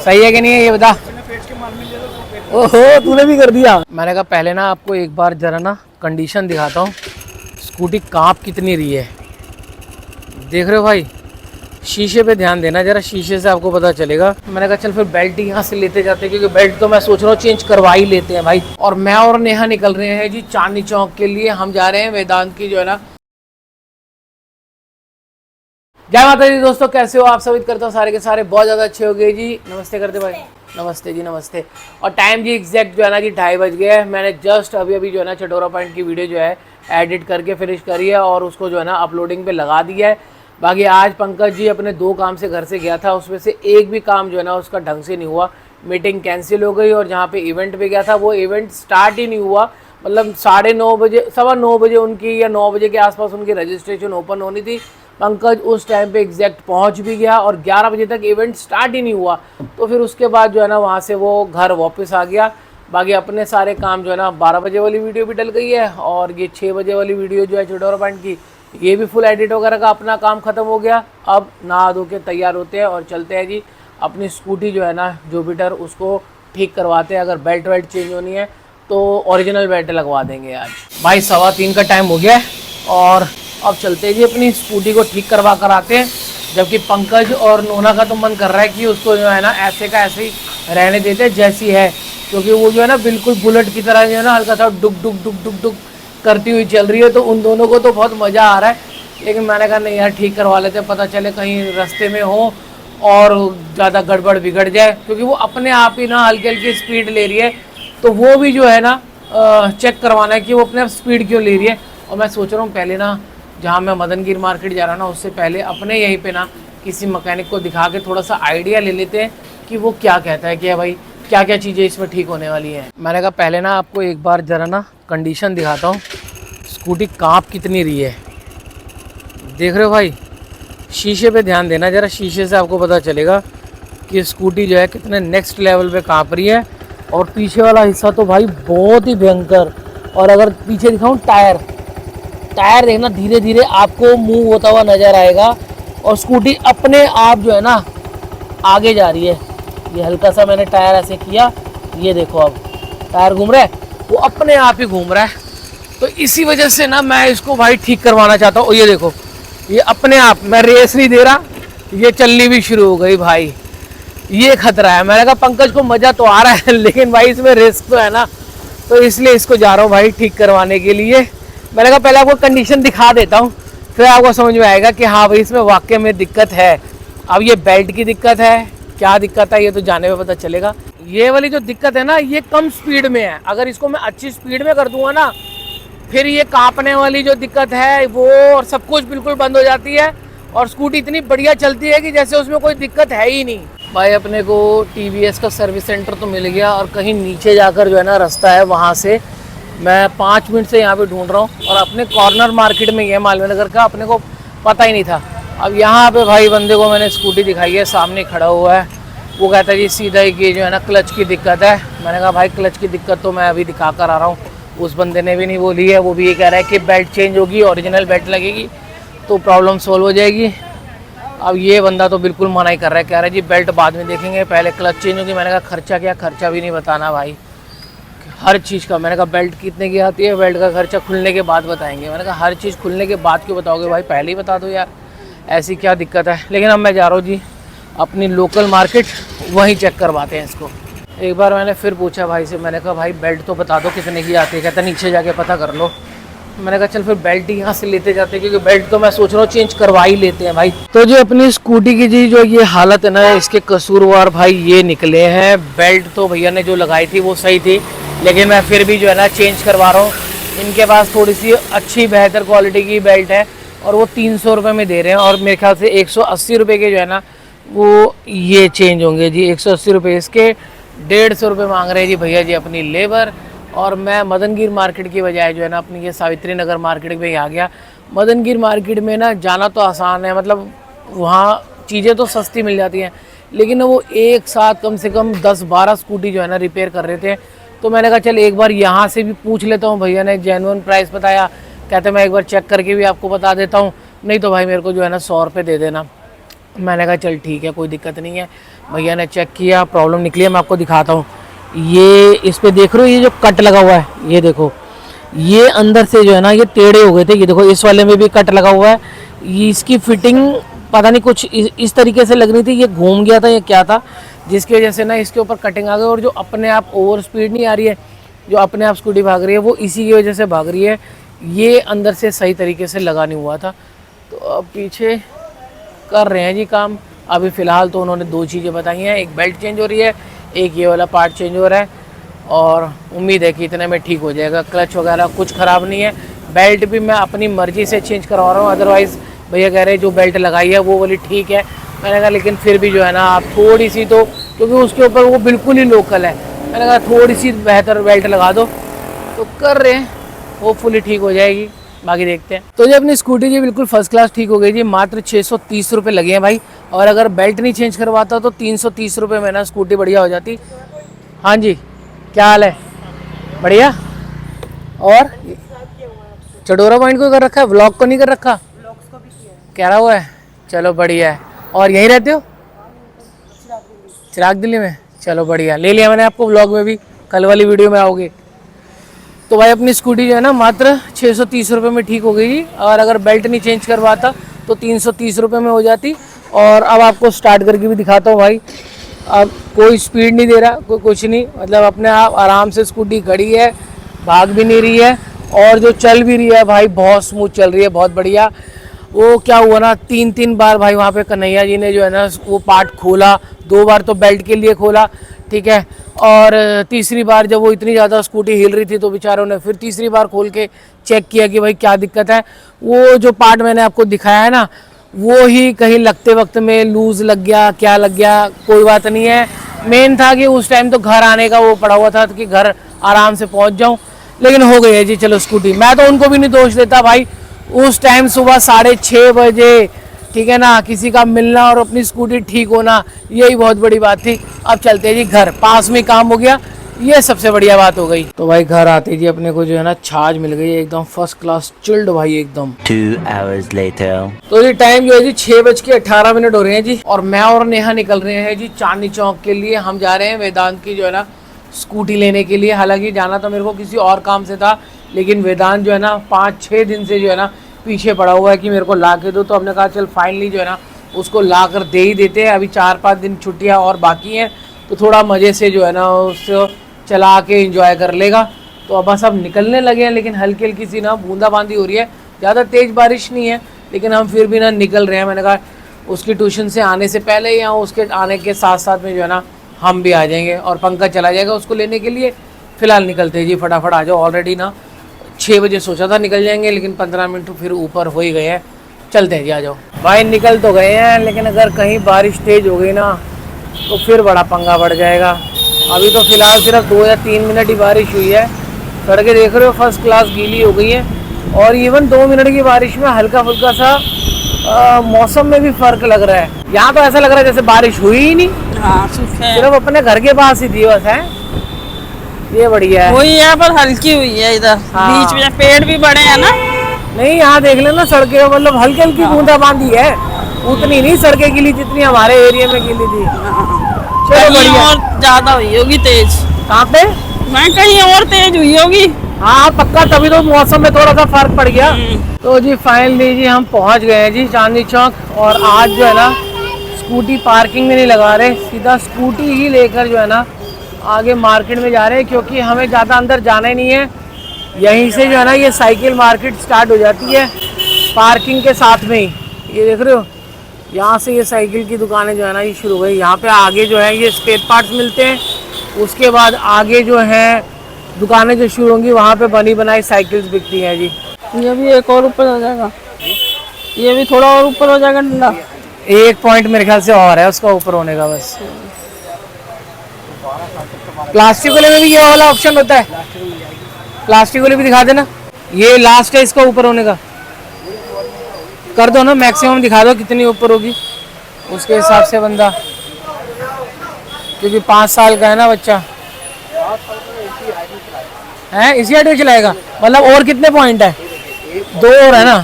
सही है कि नहीं है ये बता। ओहो तूने भी कर दिया। मैंने कहा पहले ना आपको एक बार जरा ना कंडीशन दिखाता हूँ, स्कूटी कांप कितनी रही है। देख रहे हो भाई, शीशे पे ध्यान देना जरा, शीशे से आपको पता चलेगा। मैंने कहा चल फिर बेल्ट यहाँ से लेते जाते हैं, क्योंकि बेल्ट तो मैं सोच रहा हूँ चेंज करवा ही लेते हैं भाई। और मैं और नेहा निकल रहे हैं जी चांदनी चौक के लिए। हम जा रहे हैं वेदांत की जो है ना। जय माता दी दोस्तों, कैसे हो आप? सब करता हूँ सारे के सारे बहुत ज़्यादा अच्छे हो गए जी। नमस्ते करते भाई। नमस्ते जी, नमस्ते। और टाइम जी एग्जैक्ट जो है ना जी 2:30 बज गए हैं। मैंने जस्ट अभी जो है ना चटोरा पॉइंट की वीडियो जो है एडिट करके फिनिश करी है और उसको जो है ना अपलोडिंग पे लगा दिया है। बाकी आज पंकज जी अपने 2 काम से घर से गया था, उसमें से एक भी काम जो है ना उसका ढंग से नहीं हुआ। मीटिंग कैंसिल हो गई और जहाँ पे इवेंट पे गया था वो इवेंट स्टार्ट ही नहीं हुआ। मतलब 9:30 बजे, 9:15 बजे उनकी या 9 बजे के आसपास उनकी रजिस्ट्रेशन ओपन होनी थी। पंकज उस टाइम पे एग्जैक्ट पहुंच भी गया और 11 बजे तक इवेंट स्टार्ट ही नहीं हुआ। तो फिर उसके बाद जो है ना वहाँ से वो घर वापस आ गया। बाकी अपने सारे काम जो है ना 12 बजे वाली वीडियो भी डल गई है और ये 6 बजे वाली वीडियो जो है चटोरा पॉइंट की, ये भी फुल एडिट वगैरह का अपना काम ख़त्म हो गया। अब नहा धो के तैयार होते हैं और चलते हैं जी अपनी स्कूटी जो है ना जुपिटर, उसको ठीक करवाते हैं। अगर बेल्ट वेल्ट चेंज होनी है तो ओरिजिनल बेल्ट लगवा देंगे आज। भाई 2:15 का टाइम हो गया है और अब चलते हैं जी अपनी स्कूटी को ठीक करवा कर आते हैं। जबकि पंकज और नोना का तो मन कर रहा है कि उसको जो है ना ऐसे का ऐसे ही रहने देते हैं जैसी है, क्योंकि वो जो है ना बिल्कुल बुलेट की तरह जो है ना हल्का सा डुक डुक डुक डुक डुक करती हुई चल रही है। तो उन दोनों को तो बहुत मज़ा आ रहा है, लेकिन मैंने कहा नहीं यार ठीक करवा लेते हैं, पता चले कहीं रास्ते में हो और ज़्यादा गड़बड़ बिगड़ जाए। क्योंकि वो अपने आप ही ना हल्की हल्की स्पीड ले रही है, तो वो भी जो है ना चेक करवाना है कि वो अपने स्पीड क्यों ले रही है। और मैं सोच रहा हूँ पहले ना जहाँ मैं मदनगिर मार्केट जा रहा हूँ ना, उससे पहले अपने यहीं पे ना किसी मैकेनिक को दिखा के थोड़ा सा आइडिया ले लेते हैं कि वो क्या कहता है कि भाई क्या क्या चीज़ें इसमें ठीक होने वाली हैं। मैंने कहा पहले ना आपको एक बार ज़रा ना कंडीशन दिखाता हूँ, स्कूटी कांप कितनी रही है। देख रहे हो भाई, शीशे पे ध्यान देना जरा, शीशे से आपको पता चलेगा कि स्कूटी जो है कितने नेक्स्ट लेवल पे कांप रही है। और पीछे वाला हिस्सा तो भाई बहुत ही भयंकर। और अगर पीछे दिखाऊँ टायर देखना, धीरे धीरे आपको मूव होता हुआ नज़र आएगा और स्कूटी अपने आप जो है ना आगे जा रही है। ये हल्का सा मैंने टायर ऐसे किया, ये देखो अब टायर घूम रहा है, वो अपने आप ही घूम रहा है। तो इसी वजह से ना मैं इसको भाई ठीक करवाना चाहता हूँ। ये देखो, ये अपने आप, मैं रेस नहीं दे रहा, ये चलनी भी शुरू हो गई भाई। ये खतरा है। मैंने कहा पंकज को मज़ा तो आ रहा है लेकिन भाई इसमें रिस्क तो है ना, तो इसलिए इसको जा रहा हूँ भाई ठीक करवाने के लिए। मैंने कहा पहले आपको कंडीशन दिखा देता हूँ, फिर आपको समझ में आएगा कि हाँ भाई इसमें वाकई में दिक्कत है। अब ये बेल्ट की दिक्कत है, क्या दिक्कत है ये तो जाने में पता चलेगा। ये वाली जो दिक्कत है ना, ये कम स्पीड में है। अगर इसको मैं अच्छी स्पीड में कर दूंगा ना, फिर ये कांपने वाली जो दिक्कत है वो और सब कुछ बिल्कुल बंद हो जाती है और स्कूटी इतनी बढ़िया चलती है कि जैसे उसमें कोई दिक्कत है ही नहीं। भाई अपने को TVS का सर्विस सेंटर तो मिल गया और कहीं नीचे जाकर जो है ना रास्ता है, वहाँ से मैं 5 मिनट से यहाँ पे ढूंढ रहा हूँ। और अपने कॉर्नर मार्केट में ये मालवीय नगर का, अपने को पता ही नहीं था। अब यहाँ पे भाई बंदे को मैंने स्कूटी दिखाई है, सामने खड़ा हुआ है, वो कहता है जी सीधा ही कि जो है ना क्लच की दिक्कत है। मैंने कहा भाई क्लच की दिक्कत तो मैं अभी दिखा कर आ रहा हूँ, उस बंदे ने भी नहीं बोली है। वो भी ये कह रहा है कि बेल्ट चेंज होगी, ओरिजिनल बेल्ट लगेगी तो प्रॉब्लम सॉल्व हो जाएगी। अब ये बंदा तो बिल्कुल मना ही कर रहा है, कह रहा है जी बेल्ट बाद में देखेंगे, पहले क्लच चेंज होगी। मैंने कहा खर्चा क्या, खर्चा भी नहीं बताना भाई हर चीज़ का। मैंने कहा बेल्ट कितने की आती है, बेल्ट का खर्चा खुलने के बाद बताएंगे। मैंने कहा हर चीज़ खुलने के बाद क्यों बताओगे भाई, पहले ही बता दो यार, ऐसी क्या दिक्कत है। लेकिन अब मैं जा रहा हूँ जी अपनी लोकल मार्केट, वहीं चेक करवाते हैं इसको। एक बार मैंने फिर पूछा भाई से, मैंने कहा भाई बेल्ट तो बता दो कितने की आती है। कहता नीचे जाके पता कर लो। मैंने कहा चल फिर बेल्ट यहाँ से लेते जाते हैं, क्योंकि बेल्ट तो मैं सोच रहा हूँ चेंज करवा ही लेते हैं भाई। तो जो अपनी स्कूटी की जी जो ये हालत है ना, इसके कसूरवार भाई ये निकले हैं। बेल्ट तो भैया ने जो लगाई थी वो सही थी, लेकिन मैं फिर भी जो है ना चेंज करवा रहा हूँ। इनके पास थोड़ी सी अच्छी बेहतर क्वालिटी की बेल्ट है और वो 300 रुपये में दे रहे हैं। और मेरे ख्याल से 180 रुपये के जो है ना वो ये चेंज होंगे जी, 180 रुपये इसके, 150 रुपये मांग रहे हैं जी भैया जी अपनी लेबर। और मैं मदनगिर मार्केट की बजाय जो है ना अपनी ये सावित्री नगर मार्केट में ही आ गया। मदनगिर मार्केट में ना जाना तो आसान है, मतलब वहाँ चीज़ें तो सस्ती मिल जाती हैं, लेकिन वो एक साथ कम से कम 10-12 स्कूटी जो है ना रिपेयर कर रहे थे। तो मैंने कहा चल एक बार यहाँ से भी पूछ लेता हूँ। भैया ने जेन्युइन प्राइस बताया, कहते मैं एक बार चेक करके भी आपको बता देता हूँ, नहीं तो भाई मेरे को जो है ना 100 रुपये दे देना। मैंने कहा चल ठीक है, कोई दिक्कत नहीं है। भैया ने चेक किया, प्रॉब्लम निकली है, मैं आपको दिखाता हूँ। ये इस पे देख रहे हो, ये जो कट लगा हुआ है, ये देखो, ये अंदर से जो है ना ये टेढ़े हो गए थे। ये देखो इस वाले में भी कट लगा हुआ है। ये इसकी फिटिंग पता नहीं कुछ इस तरीके से लग रही थी, ये घूम गया था, ये क्या था, जिसकी वजह से ना इसके ऊपर कटिंग आ गई। और जो अपने आप ओवर स्पीड नहीं आ रही है, जो अपने आप स्कूटी भाग रही है, वो इसी की वजह से भाग रही है। ये अंदर से सही तरीके से लगा नहीं हुआ था। तो अब पीछे कर रहे हैं जी काम। अभी फ़िलहाल तो उन्होंने 2 चीज़ें बताई हैं, एक बेल्ट चेंज हो रही है, एक ये वाला पार्ट चेंज हो रहा है। और उम्मीद है कि इतने में ठीक हो जाएगा। क्लच वगैरह कुछ ख़राब नहीं है। बेल्ट भी मैं अपनी मर्ज़ी से चेंज करवा रहा हूँ, अदरवाइज़ भैया कह रहे हैं जो बेल्ट लगाई है वो वाली ठीक है। मैंने कहा लेकिन फिर भी जो है ना आप थोड़ी सी तो, क्योंकि उसके ऊपर वो बिल्कुल ही लोकल है, मैंने कहा थोड़ी सी बेहतर बेल्ट लगा दो। तो कर रहे हैं, होपफुली ठीक हो जाएगी, बाकी देखते हैं। तो जी अपनी स्कूटी जी बिल्कुल फर्स्ट क्लास ठीक हो गई जी। मात्र 630 रुपये लगे हैं भाई। और अगर बेल्ट नहीं चेंज करवाता तो 330 रुपये में ना स्कूटी बढ़िया हो जाती। हाँ जी, क्या हाल है? बढ़िया। और चडोरा पॉइंट को कर रखा है, व्लॉग को नहीं कर रखा? कह रहा हुआ है, चलो बढ़िया है। और यहीं रहते हो? चिराग दिल्ली में, चलो बढ़िया, ले लिया मैंने आपको व्लॉग में भी, कल वाली वीडियो में आओगे। तो भाई अपनी स्कूटी जो है ना मात्र 630 रुपये में ठीक हो गई जी। और अगर बेल्ट नहीं चेंज करवाता तो 330 रुपये में हो जाती। और अब आपको स्टार्ट करके भी दिखाता हूँ भाई। अब कोई स्पीड नहीं दे रहा, कोई कुछ नहीं, मतलब अपने आप आराम से स्कूटी खड़ी है, भाग भी नहीं रही है। और जो चल भी रही है भाई बहुत स्मूथ चल रही है, बहुत बढ़िया। वो क्या हुआ ना, 3 बार भाई वहाँ पे कन्हैया जी ने जो है ना वो पार्ट खोला। 2 बार तो बेल्ट के लिए खोला, ठीक है। और तीसरी बार जब वो इतनी ज़्यादा स्कूटी हिल रही थी तो बेचारों ने फिर तीसरी बार खोल के चेक किया कि भाई क्या दिक्कत है। वो जो पार्ट मैंने आपको दिखाया है ना, वो ही कहीं लगते वक्त में लूज़ लग गया, क्या लग गया, कोई बात नहीं है। मेन था कि उस टाइम तो घर आने का वो पड़ा हुआ था कि घर आराम से पहुंच जाऊं, लेकिन हो गई है जी चलो स्कूटी। मैं तो उनको भी नहीं दोष देता भाई, उस टाइम सुबह 6:30 बजे, ठीक है ना, किसी का मिलना और अपनी स्कूटी ठीक होना, यही बहुत बड़ी बात थी। अब चलते हैं जी घर, पास में काम हो गया, ये सबसे बढ़िया बात हो गई। तो भाई घर आते जी अपने को जो है ना छाछ मिल गई एकदम फर्स्ट क्लास चिल्ड भाई एकदम। 2 hours later. तो ये टाइम जो है जी 6:18 हो रहे हैं जी। और मैं और नेहा निकल रहे हैं जी चांदनी चौक के लिए। हम जा रहे हैं वेदांत की जो है ना स्कूटी लेने के लिए। हालांकि जाना तो मेरे को किसी और काम से था, लेकिन वेदांत जो है ना 5-6 दिन से जो है ना पीछे पड़ा हुआ है कि मेरे को ला के दो। तो हमने कहा चल फाइनली जो है ना उसको ला कर दे ही देते हैं। अभी 4-5 दिन छुट्टियाँ और बाकी हैं, तो थोड़ा मज़े से जो है ना उससे चला के एंजॉय कर लेगा। तो अब बस अब निकलने लगे हैं, लेकिन हल्की हल्की सी ना बूंदाबांदी हो रही है, ज़्यादा तेज़ बारिश नहीं है, लेकिन हम फिर भी ना निकल रहे हैं। मैंने कहा उसकी ट्यूशन से आने से पहले या उसके आने के साथ साथ में जो है ना हम भी आ जाएंगे और पंकज चला जाएगा उसको लेने के लिए। फ़िलहाल निकलते हैं जी, फटाफट आ जाओ। ऑलरेडी ना 6 बजे सोचा था निकल जाएंगे, लेकिन 15 मिनट फिर ऊपर हो ही गए हैं। चलते हैं जी, आ जाओ भाई। निकल तो गए हैं, लेकिन अगर कहीं बारिश तेज़ हो गई ना तो फिर बड़ा पंगा बढ़ जाएगा। अभी तो फ़िलहाल सिर्फ 2 या 3 मिनट ही बारिश हुई है। सड़कें देख रहे हो फर्स्ट क्लास गीली हो गई है। और इवन 2 मिनट की बारिश में हल्का फुल्का सा मौसम में भी फ़र्क लग रहा है। यहाँ तो ऐसा लग रहा है जैसे बारिश हुई ही नहीं। हाँ, सिर्फ अपने घर के पास ही थी बस, है ये बढ़िया है। वही यहाँ पर हल्की हुई है इधर। हाँ। बीच में पेड़ भी बड़े हैं ना। नहीं यहाँ देख लेना सड़कें मतलब हल्की हल्की बूंदाबांदी है, उतनी नहीं सड़कें गिली जितनी हमारे एरिया में गिली थी। चलो कहीं बढ़िया। और ज्यादा हुई होगी तेज। कहाँ पे? मैं कहीं और तेज हुई होगी। हाँ पक्का, तभी तो मौसम में थोड़ा सा फर्क पड़ गया। तो जी फाइनली जी हम पहुंच गए हैं जी चांदनी चौक। और आज जो है ना स्कूटी पार्किंग में नहीं लगा रहे, सीधा स्कूटी ही लेकर जो है ना आगे मार्केट में जा रहे हैं, क्योंकि हमें ज़्यादा अंदर जाना ही नहीं है। यहीं से जो है ना ये साइकिल मार्केट स्टार्ट हो जाती है पार्किंग के साथ में ही। ये देख रहे हो, यहाँ से ये साइकिल की दुकानें जो है ना ये शुरू हो गई। यहाँ पे आगे जो है ये स्पेयर पार्ट्स मिलते हैं, उसके बाद आगे जो है दुकानें जो शुरू होंगी वहाँ पे बनी बनाई साइकिल्स बिकती हैं जी। ये भी एक और ऊपर हो जाएगा, ये भी थोड़ा और ऊपर हो जाएगा डंडा। 1 पॉइंट मेरे ख्याल से और है उसका ऊपर होने का बस। प्लास्टिक वाले में भी ये वाला ऑप्शन होता है, प्लास्टिक वाले भी दिखा देना। ये लास्ट है इसका ऊपर होने का, कर दो ना मैक्सिमम दिखा दो कितनी ऊपर होगी उसके हिसाब से बंदा, क्योंकि 5 साल का है ना बच्चा है, इसी हाइट में चलाएगा। मतलब और कितने पॉइंट है? 2 और है ना,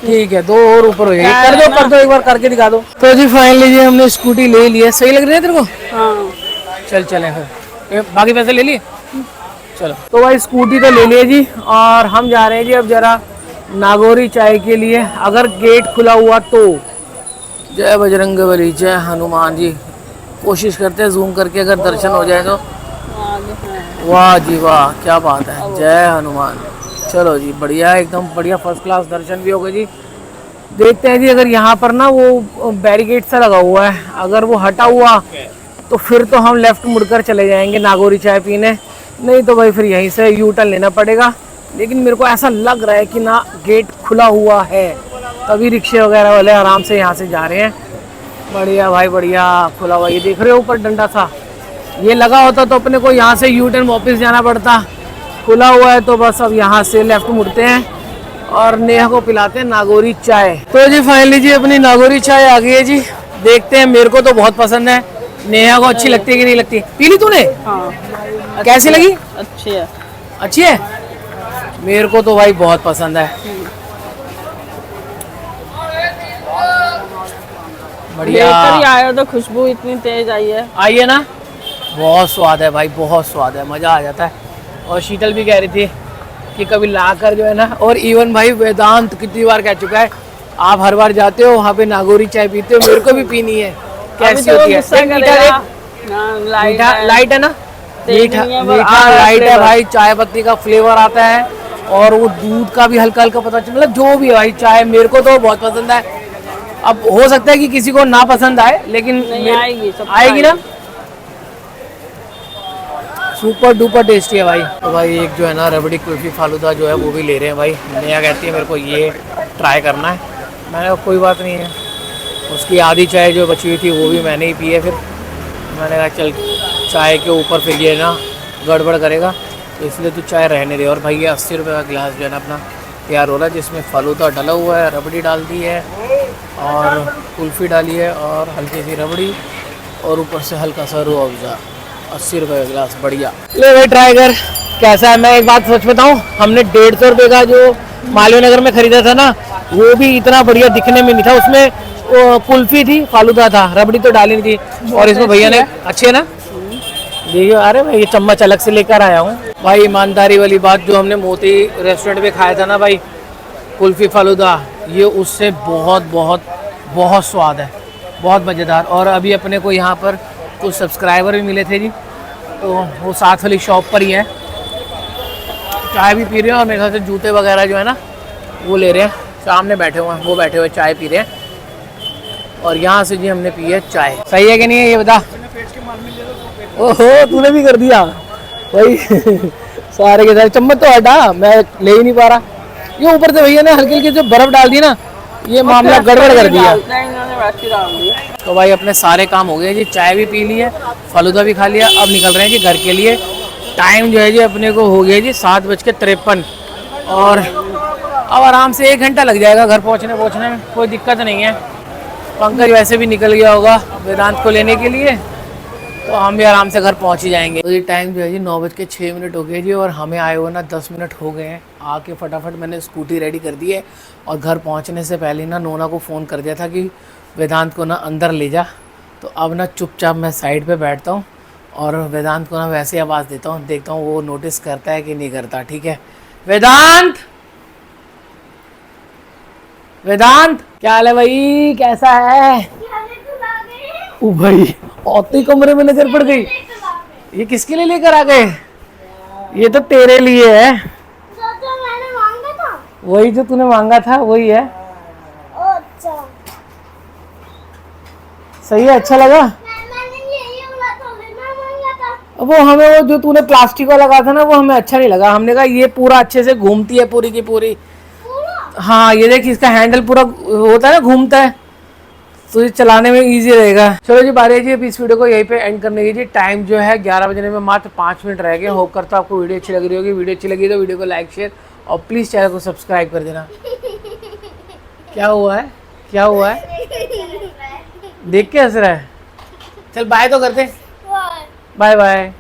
ठीक है, 2 और ऊपर हो जाएगी। कर दो एक बार करके दिखा दो। तो जी फाइनली जी हमने स्कूटी ले ली है। सही लग रही है तेरे को? हाँ। चल चले फिर, बाकी पैसे ले लिए। चलो तो भाई स्कूटी तो ले लिए जी, और हम जा रहे हैं जी अब जरा नागौरी चाय के लिए। अगर गेट खुला हुआ तो जय बजरंगबली, जय हनुमान जी। कोशिश करते हैं जूम करके अगर दर्शन हो जाए तो। वाह जी वाह, क्या बात है, जय हनुमान। चलो जी बढ़िया, एकदम बढ़िया, फर्स्ट क्लास दर्शन भी हो गए जी। देखते हैं जी, अगर यहाँ पर ना वो बैरिकेड सा लगा हुआ है, अगर वो हटा हुआ तो फिर तो हम लेफ्ट मुड़कर चले जाएंगे नागौरी चाय पीने, नहीं तो भाई फिर यहीं से यू टर्न लेना पड़ेगा। लेकिन मेरे को ऐसा लग रहा है कि ना गेट खुला हुआ है, तभी रिक्शे वगैरह वाले आराम से यहाँ से जा रहे हैं। बढ़िया भाई बढ़िया, खुला हुआ। ये देख रहे हो ऊपर डंडा सा, ये लगा होता तो अपने को यहाँ से यू टर्न वापस जाना पड़ता। खुला हुआ है तो बस अब यहाँ से लेफ्ट मुड़ते हैं और नेहा को पिलाते हैं नागौरी चाय। तो जी फाइनली जी अपनी नागौरी चाय आ गई है जी। देखते हैं, मेरे को तो बहुत पसंद है, नेहा को अच्छी लगती है कि नहीं लगती। पी ली तूने? हाँ। कैसी लगी? अच्छी है। अच्छी है, मेरे को तो भाई बहुत पसंद है। बढ़िया। लेकर ही आया तो खुशबू इतनी तेज आई है। आई है ना, बहुत स्वाद है भाई, बहुत स्वाद है, मज़ा आ जाता है। और शीतल भी कह रही थी कि कभी ला कर जो है ना, और इवन भाई वेदांत कितनी बार कह चुका है, आप हर बार जाते हो वहाँ पे नागौरी चाय पीते हो, मेरे को भी पीनी है। कैसी होती है? मीठा लाइट है ना, मीठा मीठा लाइट है भाई, चाय पत्ती का फ्लेवर आता है और वो दूध का भी हल्का हल्का पता चल, मतलब जो भी है भाई चाय मेरे को तो बहुत पसंद है। अब हो सकता है कि किसी को ना पसंद आए, लेकिन आएगी ना। सुपर डुपर टेस्टी है भाई। तो भाई एक जो है ना रबड़ी कुल्फी फालूदा जो है वो भी ले रहे हैं भाई। नेहा कहती है मेरे को ये ट्राई करना है, मैंने कहा कोई बात नहीं है। उसकी आधी चाय जो बची हुई थी वो भी मैंने ही पी है। फिर मैंने कहा चल चाय के ऊपर फिर ये ना गड़बड़ करेगा, तो इसलिए तू चाय रहने दे। और भाई ये 80 रुपये का गिलास जो है ना अपना तैयार हो रहा है, जिसमें फालूदा डाला हुआ है, रबड़ी डाल दी है और कुल्फ़ी डाली है और हल्की सी रबड़ी और ऊपर से हल्का सा रूह अफ़ज़ा। 80 रुपये का गिलास, बढ़िया। ले भाई ट्राई कर कैसा है। मैं एक बात सच बताऊँ, हमने 150 रुपये का जो मालवीय नगर में ख़रीदा था ना, वो भी इतना बढ़िया दिखने में नहीं था। उसमें कुल्फ़ी थी, फालूदा था, रबड़ी तो डाली नहीं थी। और इसमें भैया ने, अच्छी है ना, देखिए। अरे मैं ये चम्मच अलग से लेकर आया हूँ भाई। ईमानदारी वाली बात, जो हमने मोती रेस्टोरेंट में खाया था ना भाई कुल्फ़ी फालूदा, ये उससे बहुत बहुत बहुत स्वाद है, बहुत मज़ेदार। और अभी अपने को यहाँ पर कुछ सब्सक्राइबर भी मिले थे जी, तो वो साथ वाली शॉप पर ही है। चाय भी पी रहे हैं और मेरे ख्याल से जूते वगैरह जो है ना वो ले रहे हैं। सामने बैठे हुए हैं, वो बैठे हुए चाय पी रहे हैं। और यहाँ से जी हमने पी है चाय। सही है कि नहीं है ये बता? ओहो तूने भी कर दिया भाई। सारे के सारे चम्मच तो हटा, मैं ले ही नहीं पा रहा। ये ऊपर से भैया ने हल्की हल्की जो बर्फ डाल दी ना, ये मामला गड़बड़ कर दिया। तो भाई अपने सारे काम हो गए जी, चाय भी पी ली है, फालूदा भी खा लिया। अब निकल रहे हैं जी घर के लिए। टाइम जो है जी अपने को हो गया जी 7:53 और अब आराम से 1 घंटा लग जाएगा घर पहुंचने में, कोई दिक्कत नहीं है। पंकज वैसे भी निकल गया होगा वेदांत को लेने के लिए, तो हम भी आराम से घर पहुंच ही जाएंगे। तो ये टाइम जो है जी 9:06 हो गए जी, और हमें आए हुए ना 10 मिनट हो गए हैं। आके फटाफट मैंने स्कूटी रेडी कर दी है और घर पहुंचने से पहले ना नोना को फ़ोन कर दिया था कि वेदांत को ना अंदर ले जा। तो अब ना चुपचाप मैं साइड पे बैठता हूँ और वेदांत को ना वैसे आवाज़ देता हूँ, देखता हूँ वो नोटिस करता है कि नहीं करता। ठीक है वेदांत, वेदांत क्या हाल है भाई, कैसा है? ओ भाई औते ही कमरे में नजर पड़ गई। ये किसके लिए लेकर आ गए? ये तो तेरे लिए है। जो मैंने मांगा था वही जो तूने मांगा था वही है। अच्छा सही है, अच्छा लगा। मैंने ये वाला तो लेना मांगा था। अब वो हमें वो जो तूने प्लास्टिक वाला कहा था ना वो हमें अच्छा नहीं लगा। हमने कहा ये पूरा अच्छे से घूमती है पूरी की पूरी। हाँ ये देख, इसका हैंडल पूरा होता है ना, घूमता है, तो ये चलाने में इजी रहेगा। चलो जी बारी है जी अब इस वीडियो को यहीं पे एंड करने की जी। टाइम जो है 11 बजने में मात्र 5 मिनट रह गए। होप करता हूँ आपको वीडियो अच्छी लग रही होगी। वीडियो अच्छी लगी तो वीडियो को लाइक शेयर और प्लीज़ चैनल को सब्सक्राइब कर देना। क्या हुआ है, क्या हुआ है, देख के हंस रहा है? चल बाय तो करते, बाय बाय।